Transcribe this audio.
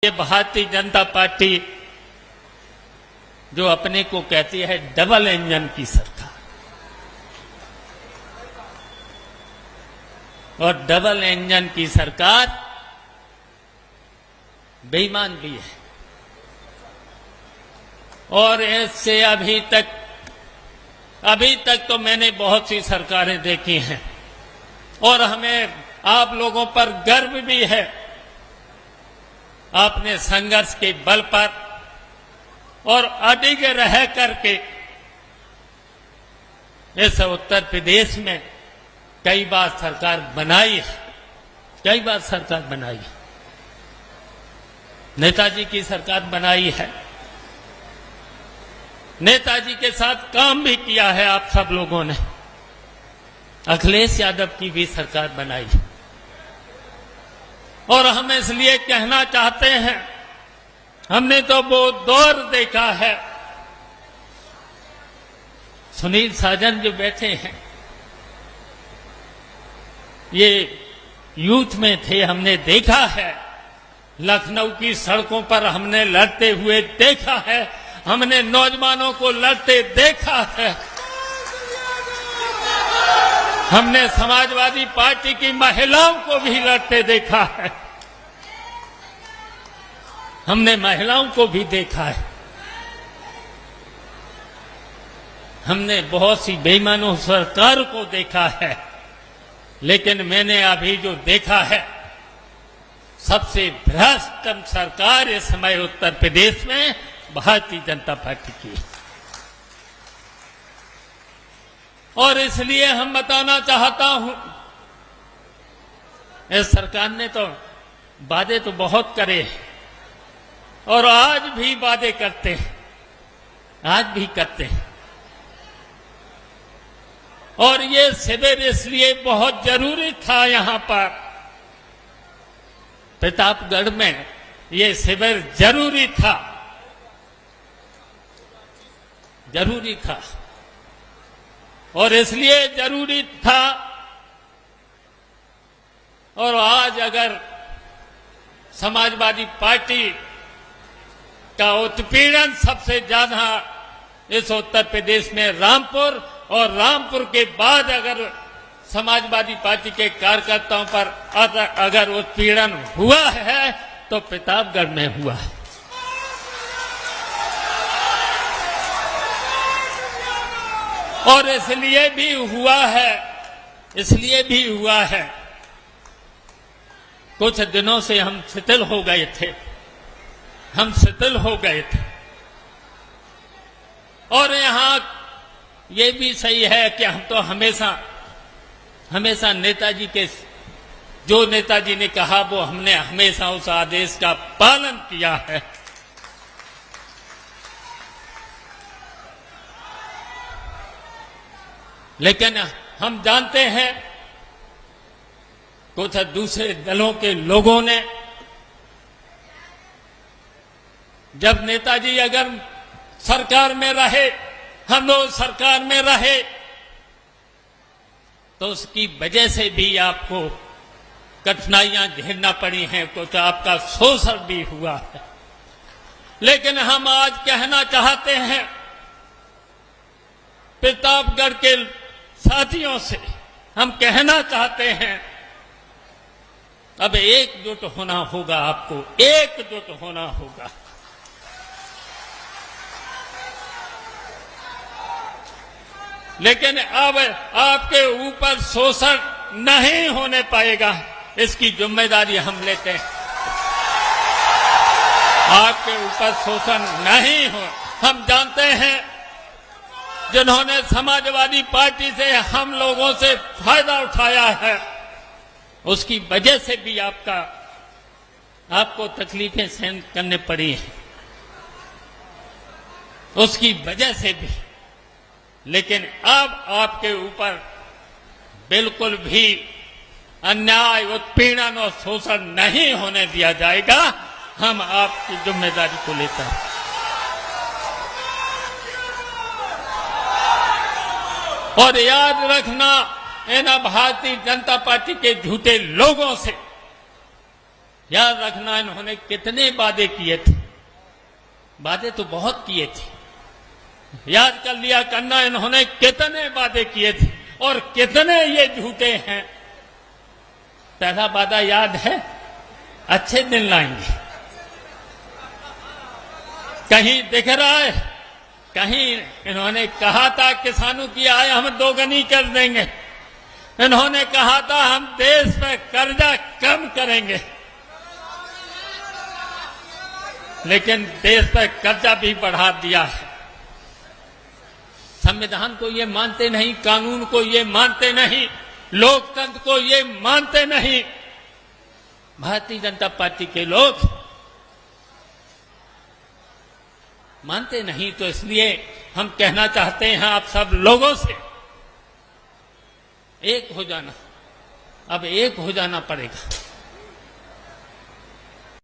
ये भारतीय जनता पार्टी जो अपने को कहती है डबल इंजन की सरकार, और डबल इंजन की सरकार बेईमान भी है। और इससे अभी तक तो मैंने बहुत सी सरकारें देखी हैं और हमें आप लोगों पर गर्व भी है। आपने संघर्ष के बल पर और अडिग रह करके इस उत्तर प्रदेश में कई बार सरकार बनाई है, कई बार सरकार बनाई है। नेताजी की सरकार बनाई है, नेताजी के साथ काम भी किया है आप सब लोगों ने। अखिलेश यादव की भी सरकार बनाई है और हम इसलिए कहना चाहते हैं, हमने तो वो दौर देखा है। सुनील साजन जो बैठे हैं, ये यूथ में थे, हमने देखा है। लखनऊ की सड़कों पर हमने लड़ते हुए देखा है, हमने नौजवानों को लड़ते देखा है। हमने समाजवादी पार्टी की महिलाओं को भी लड़ते देखा है, हमने महिलाओं को भी देखा है। हमने बहुत सी बेईमानों सरकार को देखा है, लेकिन मैंने अभी जो देखा है, सबसे भ्रष्ट सरकार इस समय उत्तर प्रदेश में भारतीय जनता पार्टी की। और इसलिए हम बताना चाहता हूं, इस सरकार ने तो वादे तो बहुत करे और आज भी वादे करते हैं, आज भी करते हैं। और ये शिविर इसलिए बहुत जरूरी था। यहां पर प्रतापगढ़ में ये शिविर जरूरी था, जरूरी था। और इसलिए जरूरी था, और आज अगर समाजवादी पार्टी का उत्पीड़न सबसे ज्यादा इस उत्तर प्रदेश में रामपुर, और रामपुर के बाद अगर समाजवादी पार्टी के कार्यकर्ताओं पर अगर उत्पीड़न हुआ है तो प्रतापगढ़ में हुआ है। और इसलिए भी हुआ है, इसलिए भी हुआ है, कुछ दिनों से हम शिथिल हो गए थे, हम शिथिल हो गए थे। और यहां ये भी सही है कि हम तो हमेशा नेताजी के, जो नेताजी ने कहा वो हमने हमेशा उस आदेश का पालन किया है। लेकिन हम जानते हैं कुछ दूसरे दलों के लोगों ने, जब नेताजी अगर सरकार में रहे, हम लोग सरकार में रहे, तो उसकी वजह से भी आपको कठिनाइयां झेलना पड़ी हैं, कुछ आपका शोषण भी हुआ है। लेकिन हम आज कहना चाहते हैं प्रतापगढ़ के साथियों से, हम कहना चाहते हैं अब एकजुट होना होगा, आपको एकजुट होना होगा। लेकिन अब आपके ऊपर शोषण नहीं होने पाएगा, इसकी जिम्मेदारी हम लेते हैं। आपके ऊपर शोषण नहीं हो। हम जानते हैं जिन्होंने समाजवादी पार्टी से हम लोगों से फायदा उठाया है, उसकी वजह से भी आपको तकलीफें सहन करने पड़ी हैं, उसकी वजह से भी। लेकिन अब आपके ऊपर बिल्कुल भी अन्याय, उत्पीड़न और शोषण नहीं होने दिया जाएगा। हम आपकी जिम्मेदारी को लेते हैं। और याद रखना, इन भारतीय जनता पार्टी के झूठे लोगों से याद रखना, इन्होंने कितने वादे किए थे, वादे तो बहुत किए थे। याद कर लिया करना, इन्होंने कितने वादे किए थे और कितने ये झूठे हैं। पहला वादा याद है, अच्छे दिन लाएंगे। कहीं दिख रहा है, कहीं इन्होंने कहा था किसानों की आय हम दोगुनी कर देंगे। इन्होंने कहा था हम देश पे कर्जा कम करेंगे, लेकिन देश पर कर्जा भी बढ़ा दिया है। संविधान को ये मानते नहीं, कानून को ये मानते नहीं, लोकतंत्र को ये मानते नहीं। भारतीय जनता पार्टी के लोग मानते नहीं, तो इसलिए हम कहना चाहते हैं आप सब लोगों से, एक हो जाना, अब एक हो जाना पड़ेगा।